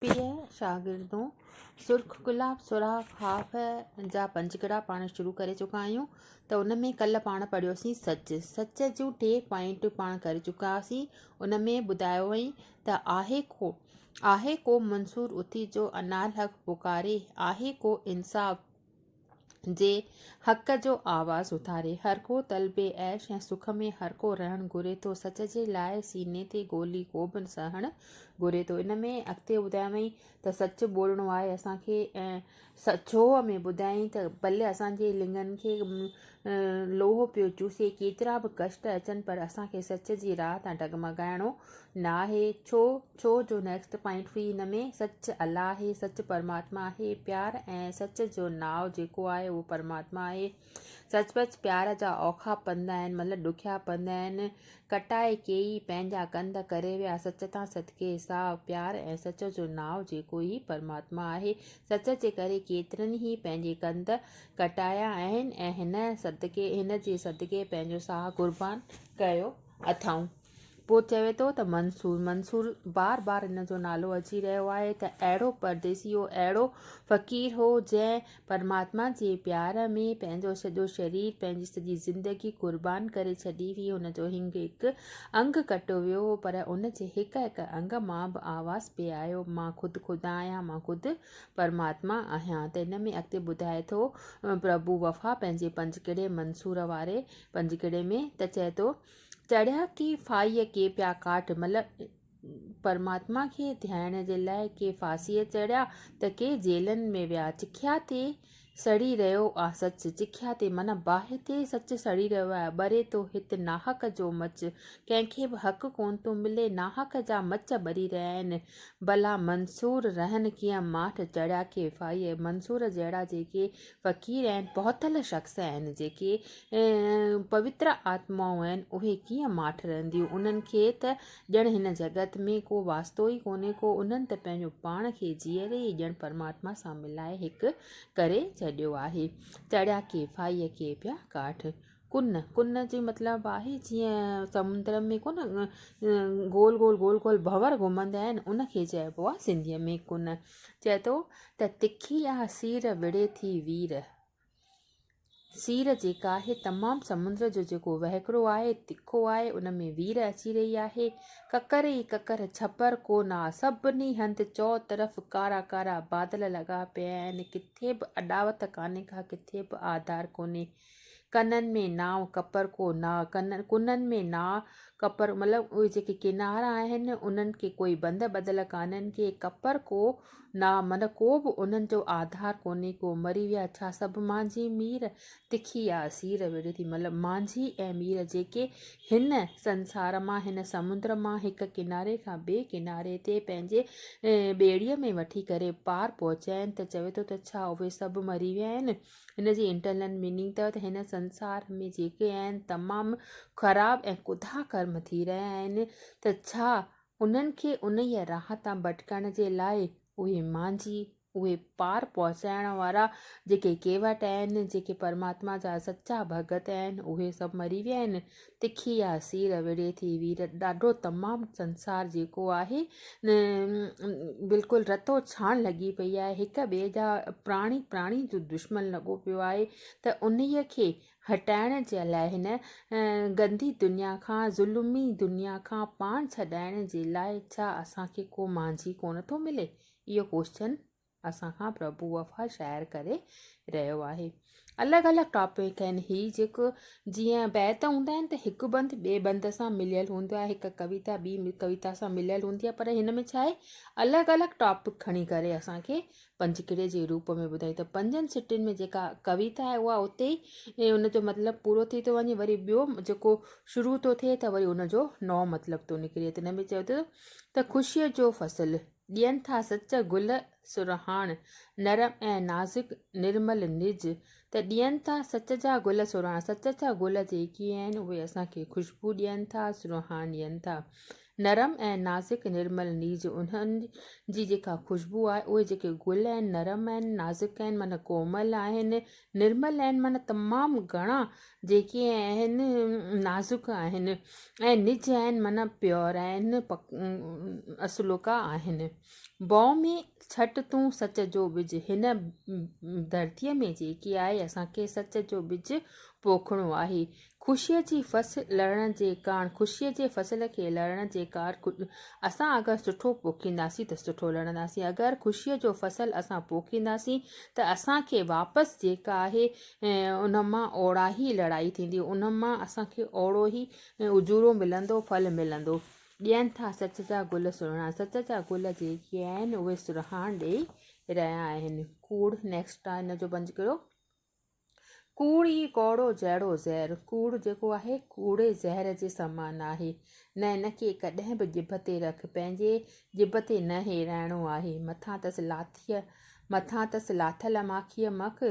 प्रिय शागिर्दों, सुर्ख गुलाब सुराख ख़्वाब जा पंजकड़ा पाण शुरू करे चुका आहियूं। त उन में कल्ह पाण पढ़ियोसीं सच जूं 3 पॉइंट पाण करे चुका हुआसीं। उन में ॿुधायो हुअईं त आहे को मंसूर उथी जो अनाल हक़ पुकारे, आहे को इंसाफ़ जे हक़ जो आवाज़ उथारे, हर को तलबे ऐश ऐं सुख में हर को रहणु घुरे थो, सच जे लाइ सीने ते गोली को बि सहणु घुरे थो। इन में अॻिते ॿुधायई त सच ॿोलणो आहे असांखे, ऐं सचो में ॿुधायईं त भले असांजे लिङनि खे लोहो पियो चूसे, केतिरा बि कष्ट अचनि, पर असांखे सच जी राह तां डगमगाइणो न आहे। छो जो नेक्स्ट पॉइंट हुई हिन में, सच अल्लाह आहे, सच परमात्मा आहे, प्यार ऐं सच जो नाव जेको आहे उहो परमात्मा आहे। सचपच प्यार जा औखा पंध आहिनि, मतिलबु ॾुखिया पंध आहिनि। कटाए केई पंहिंजा कंध करे विया, सच तां सदके सां प्यार ऐं सच जो नाव जेको ई परमात्मा आहे। सच जे करे केतिरनि ई पंहिंजे कंध कटाया आहिनि ऐं हिन जे सदके पंहिंजो साह क़ुर्बान कयो अथऊं। पोइ चवे थो त मंसूर बार बार हिन जो नालो अची रहियो आहे त अहिड़ो परदेसी हो, अहिड़ो फ़क़ीर हो जंहिं परमात्मा जे प्यार में पंहिंजो सॼो शरीर, पंहिंजी सॼी ज़िंदगी क़ुर्बान करे छॾी हुई। हुनजो हिकु अंग कटियो वियो, पर उन जे हिकु अंग मां बि आवाज़ पिए आयो, मां ख़ुदा आहियां, मां ख़ुदि परमात्मा आहियां। त हिन में अॻिते ॿुधाए थो प्रभु वफ़ा पंहिंजे पंजकिड़े मंसूर वारे पंजकिड़े में, त चए थो चढ़िया की फाईअ के पिया काठ, मतिलबु परमात्मा खे ध्यान जे लाइ के फांसीअ चढ़िया त के जेलनि में विया। चिखिया ते सड़ी रहियो आहे सच, चिखिया ते माना बाहि ते सच सड़ी रहियो आहे। ॿरे थो हिते नाहक जो मच, कंहिंखे बि हक़ कोन थो मिले, नाहक जा मच ॿरी रहिया आहिनि। भला मंसूर रहनि कीअं माठि चढ़िया के फाईअ। मंसूर जहिड़ा जेके फ़क़ीर आहिनि, पहुतल शख़्स आहिनि, जेके पवित्र आत्माऊं आहिनि, उहे कीअं माठि रहंदियूं। उन्हनि खे त ॼण हिन जगत में को वास्तो ई कोन्हे को, उन्हनि त पंहिंजो पाण खे जीअरे ई ॼण परमात्मा सां मिलाए हिकु करे छॾियो आहे। चढ़िया के फाईअ के पिया काठ। कुन जो मतिलबु आहे जीअं समुंड में कोन गोल गोल भंवर घुमंदा आहिनि, उनखे चइबो आहे सिंधीअ में कुन। चए थो त तिखी आहे सीर विड़े थी वीर, सीर जेका आहे तमामु समुंड जो जेको वहिकिरो आहे, तिखो आहे, उन में वीर अची रही आहे। ककर ई ककर छपर कोन आहे, सभिनी हंधि चओ तरफ़ कारा कारा बादल लॻा पिया आहिनि, किथे बि अॾावत कान्हे का, किथे बि आधार कोन्हे। कननि में नाव कपर को ना, कुननि में नाव कपर मतिलबु उहे जेके किनारा आहिनि उन्हनि खे कोई बंद बदल कान्हनि के, कपर को ना मतिलबु को बि उन्हनि जो आधार कोन्हे को। मरी विया छा सभु मांझी मीर, तिखी आहे सीर विड़े थी, मतिलबु मांझी ऐं मीर जेके हिन संसार मां, हिन समुंड मां हिकु किनारे खां ॿिए किनारे ते पंहिंजे ॿेड़ीअ में वठी करे पार पहुचा आहिनि, त चवे थो त छा उहे सभु मरी विया आहिनि। हिन जी इंटरनल मीनिंग अथव त हिन संसार में जेके आहिनि तमामु ख़राबु ऐं कुधा कर्म थी रहिया आहिनि, त छा उन्हनि खे उन ई राह तां भटकण जे लाइ उहे मांझी, उहे पार पहुचाइण वारा जेके केवट आहिनि, जेके परमात्मा जा सचा भगत आहिनि, उहे सभु मरी विया आहिनि। तिखी आहे सीर विड़े थी वीर, ॾाढो तमामु संसार जेको आहे बिल्कुलु रतो छाण लॻी पई आहे, हिक ॿिए जा प्राणी जो दुश्मन लॻो पियो आहे। त उन्हीअ खे हटाइण जे लाइ, हिन गंदी दुनिया खां, ज़ुल्मी दुनिया खां पाण छॾाइण जे लाइ छा असांखे को मांझी कोन थो मिले? इहो क्वेश्चन असांखां प्रभु वफ़ा शायर करे रहियो आहे। अलॻि अलॻि टॉपिक आहिनि ही जेको, जीअं बैत हूंदा आहिनि त हिकु बंद ॿिए बंद सां मिलियलु हूंदो आहे, हिकु कविता ॿी कविता सां मिलियलु हूंदी आहे, पर हिन में छा आहे अलॻि अलॻि टॉपिक खणी करे असांखे पंजकिड़े जे रूप में ॿुधाई। त 5 सिटियुनि में जेका कविता आहे उहा उते ई उनजो मतिलबु पूरो थी थो वञे, वरी ॿियो जेको शुरू थो थिए त वरी उनजो नओं मतिलबु थो निकिरे। त हिन में चयो थो त ख़ुशीअ जो फ़सुलु ॾियनि था सच गुल सुरहाण, नरम ऐं नाज़ुक निर्मल निज, त ॾियनि था सच जा गुल सुरहाण, सच जा गुल जेके आहिनि उहे असांखे ख़ुशबू ॾियनि था, सुरहान ॾियनि था। नरम ऐं नाज़ुक निर्मल नीज उन्हनि जी जेका ख़ुशबू आहे उहे जेके गुल आहिनि नरम आहिनि नाज़ुक आहिनि माना कोमल आहिनि निर्मल आहिनि माना तमामु घणा जेके आहिनि नाज़ुक आहिनि ऐं निज आहिनि माना प्योर आहिनि असुलोका आहिनि। बौ में छट तूं सच जो ॿिज हिन धरतीअ में जेकी आहे असांखे सच जो ॿिज पोखणो आहे। ख़ुशीअ जी फसल लहण जे कारण ख़ुशीअ जे फसल खे लहण जे कारण असां अगरि सुठो पोखींदासीं त सुठो लहंदासीं। अगरि ख़ुशीअ जो फसल असां पोखींदासीं त असांखे वापसि जेका आहे उन मां ओड़ा ई लड़ाई थींदी उन मां असांखे ओड़ो ई उजूरो मिलंदो फल मिलंदो। ॾियनि था सच जा गुल सुहिणा सच जा गुल जेके आहिनि उहे सुरहान ॾेई रहिया आहिनि। कूड़ नेक्स्ट आहे हिन जो पंजकड़ो। कूड़ ई कौड़ो जहिड़ो ज़हर कूड़ जेको आहे कूड़े ज़हर जे समान आहे न इनखे कॾहिं बि ॼिभ ते रख पंहिंजे ॼिभ ते न हेराइणो आहे। मथां अथसि लाथल माखीअ मख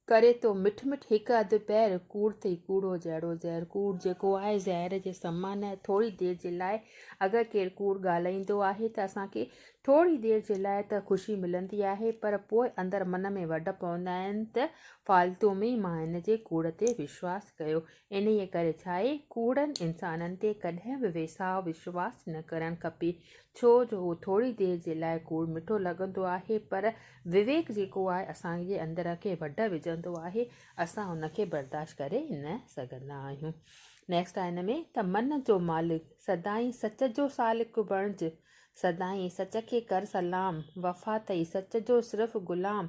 करे थो मिठ मिठ हिकु अधु पैर कूड़ ते कूड़ो जहिड़ो ज़हर कूड़ जेको आहे ज़हर जे समान आहे। थोरी देरि जे लाइ अगरि केरु कूड़ ॻाल्हाईंदो आहे त असांखे थोरी देरि जे लाइ त ख़ुशी मिलंदी आहे पर पोइ अंदरि मन में वॾ पवंदा आहिनि त फालतू में मां हिन जे कूड़ ते विश्वास कयो। इन ई करे छा आहे कूड़नि इंसाननि ते कॾहिं बि वेसाह विश्वास न करणु खपे छो जो उहो थोरी देरि जे लाइ कूड़ मिठो लॻंदो आहे पर विवेक जेको आहे असांजे अंदर खे वॾ विझंदो आहे असां हुनखे बर्दाश्त करे न सघंदा आहियूं। नेक्स्ट आहे हिन में त मन जो मालिक सदाईं सच जो सालिक बणिज सदाईं सच खे कर सलाम वफ़ा अथई सच जो सिर्फ़ु ग़ुलाम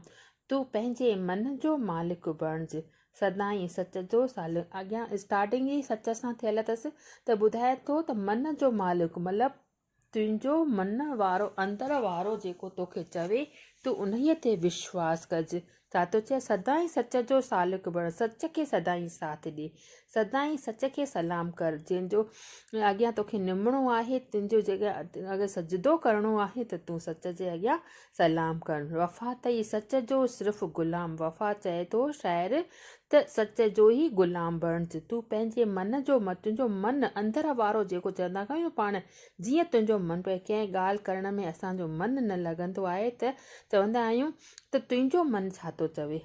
तूं पंहिंजे मन जो मालिक बणिज सदाईं सच जो सालिक। अॻियां स्टार्टिंग ई सच सां थियल अथसि त ॿुधाए थो त मन जो मालिक मतिलबु तुंहिंजो मन वारो अंदर वारो जेको तोखे चवे तूं उन्हीअ ते विश्वास कॼ। छा थो चए सदाईं सच जो सालिक बण सच खे सदाईं साथ ॾे सदाईं सच खे सलाम कर जंहिंजो अॻियां तोखे निमिणो आहे तुंहिंजो जेका अगरि सजदो करिणो आहे त तूं सच जे अॻियां सलाम कर। वफ़ा अथई सच जो सिर्फ़ु ग़ुलाम वफ़ा चए थो शाइर त सच जो ई ग़ुलाम बणिज तूं पंहिंजे मन जो तुंहिंजो मन अंदर वारो जेको चवंदा आहियूं पाण जीअं तुंहिंजो मन पए कंहिं ॻाल्हि करण में असांजो मन न लॻंदो आहे त चवंदा आहियूं त तुंहिंजो मन छा थो चवे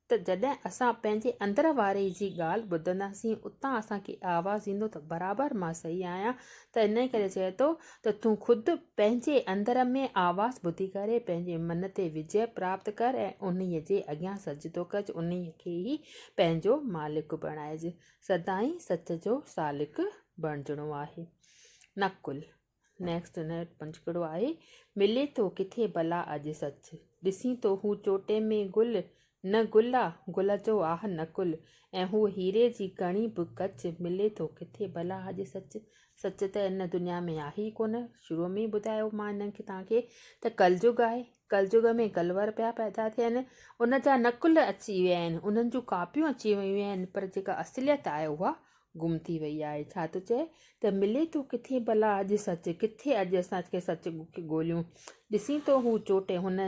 त जॾहिं असां पंहिंजे अंदर वारे जी ॻाल्हि ॿुधंदासीं उतां असांखे आवाज़ु ईंदो त बराबरि मां सही आहियां त इन करे चए थो त तूं ख़ुदि पंहिंजे अंदर में आवाज़ु ॿुधी करे पंहिंजे मन ते विजय प्राप्त कर ऐं उन्हीअ जे अॻियां सजदो कजि उन्हीअ खे ई पंहिंजो मालिक बणाइजे सदाईं सच जो सालिक बणिजणो आहे। नकुल नेक्स्ट हिन पंजकड़ो आहे मिले थो किथे भला अॼु सच ॾिसी थो हू चोटे में गुल न गुल आहे गुल जो आह नकुल ऐं हू हीरे जी कणी बि कच मिले थो किथे भला अॼु सच सच त हिन दुनिया में आहे ई कोन। शुरूअ में ई ॿुधायो मां हिननि खे तव्हांखे त कलयुग आहे कलयुग में कलवर पिया पैदा थियनि उन जा नकुल अची विया आहिनि उन्हनि जूं कापियूं अची वियूं आहिनि पर जेका असलियत आहे उहा गुम थी वई आहे। छा थो चए त मिले थो किथे भला अॼु सच किथे अॼु असांखे सच ॻोल्हियूं ॾिसी थो हू चोटे हुन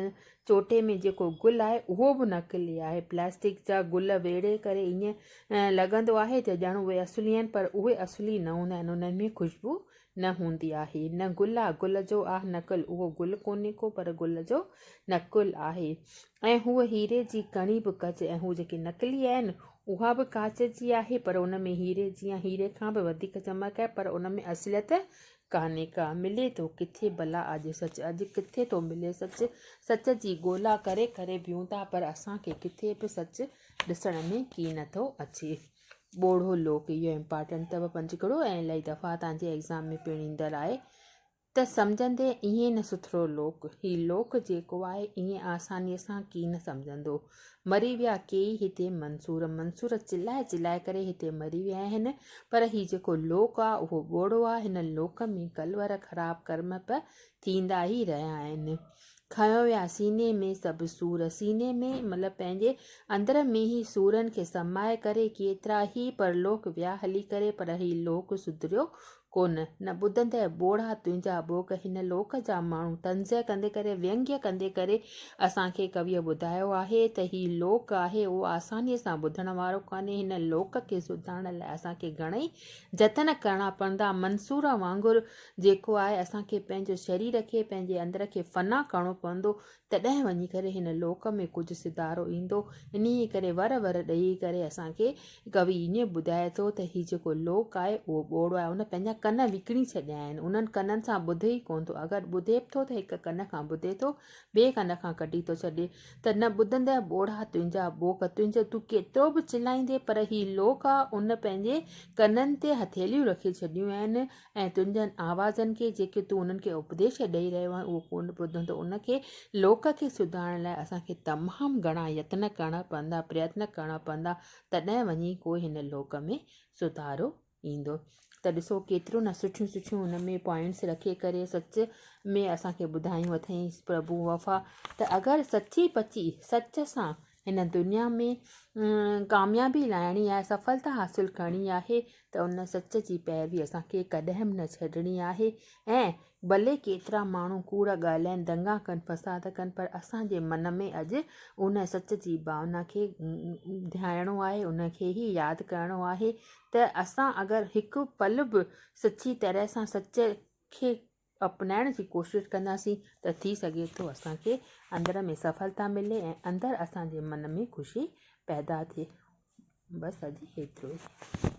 चोटे में जेको गुल आहे उहो बि नकली आहे प्लास्टिक जा गुल वेड़े करे ईअं लॻंदो आहे त ॼण उहे असली आहिनि पर उहे असली न हूंदा आहिनि उन्हनि में ख़ुशबू न हूंदी आहे। न गुल आहे गुल जो आहे नकुल उहो गुल कोन्हे को पर गुल जो नकुल आहे ऐं हूअ हीरे जी कणी बि कच ऐं हू जेके नकली आहिनि उहा बि कांच जी आहे पर उन में हीरे जीअं हीरे खां बि वधीक चमक आहे पर उन में असलियत कान्हे का। मिले थो किथे भला अॼु सच अॼु किथे थो मिले सच सच जी ॻोल्हा करे करे बीहूं था पर असांखे किथे बि सच ॾिसण में की नथो अचे। ॿोड़ो लोक इहो इम्पॉर्टेंट अथव पंजकड़ो ऐं इलाही दफ़ा तव्हांजे एग्ज़ाम में पिणु ईंदड़ आहे त सम्झंदे ईअं न सुथरो लोक हीउ लोक जेको आहे ईअं आसानीअ सां की न सम्झंदो। मरी विया केई हिते मंसूर चिलाए चिलाए करे हिते मरी विया आहिनि पर हीउ जेको लोक आहे उहो ॿोड़ो आहे हिन लोक में कलवर ख़राब कर्म प थींदा ई रहिया आहिनि। खयो विया सीने में सभु सूर सीने में मतिलबु पंहिंजे अंदर में ई सूरनि खे समाए करे केतिरा ई परलोक विया हली करे पर हीउ लोक सुधरियो कोन, न ॿुधंदे ॿोड़ा तुंहिंजा ॿोग हिन लोक जा माण्हू। तंज़ कंदे करे, व्यंग्य कंदे करे असांखे कविअ ॿुधायो आहे त हीउ लोक आहे उहो आसानीअ सां ॿुधण वारो कान्हे। हिन लोक खे सुधारण लाइ असांखे घणेई जतन करणा पवंदा। मंसूर वांगुरु जेको आहे असांखे पंहिंजो शरीर खे, पंहिंजे अंदर खे फ़ना करिणो पवंदो, तॾहिं वञी करे हिन लोक में कुझु सुधारो ईंदो। इन करे वर ॾेई करे असांखे कवि ईअं ॿुधाए थो त हीउ जेको लोक आहे उहो ॿोड़ो आहे। उन पंहिंजा कन विकिणी छॾिया आहिनि, उन्हनि कननि सां ॿुधे ई कोन थो। अगरि ॿुधे बि थो त हिकु कन खां ॿुधे थो, ॿिए कन खां कढी थो छॾे। त न ॿुधंदे ॿोड़ा तुंहिंजा ॿोग, तुंहिंजो तूं केतिरो बि चिलाईंदे पर हीउ लोक आहे उन पंहिंजे कननि ते हथेलियूं रखी छॾियूं आहिनि ऐं तुंहिंजनि आवाज़नि खे जेके तूं उन्हनि खे उपदेश ॾेई रहियो आहे उहो कोन ॿुधंदो। उनखे लोक खे सुधारण लाइ असांखे तमामु घणा यत्न करणा पवंदा, प्रयत्न करणा पवंदा, तॾहिं वञी को हिन लोक में सुधारो ईंदो। त ॾिसो केतिरो न सुठियूं सुठियूं हुन में पॉइंट्स रखे करे सच में असांखे ॿुधायूं अथई प्रभु वफ़ा। त अगरि सची पची सच सां हिन दुनिया में कामयाबी लाइणी आहे, सफलता हासिलु करणी आहे, त उन सच जी पैरवी असांखे कॾहिं बि न छॾणी आहे। ऐं भले केतिरा माण्हू कूड़ ॻाल्हाइनि, दंगा कनि, फसाद कनि, पर असांजे मन में अॼु उन सच जी भावना खे ध्याइणो आहे, उनखे ई यादि करिणो आहे। त असां अगरि हिकु पल बि सची तरह सां सच खे अपनाइण जी कोशिशि कंदासीं त थी सघे थो असांखे अंदर में सफलता मिले ऐं अंदरि असांजे मन में ख़ुशी पैदा थिए। बसि अॼु एतिरो ई।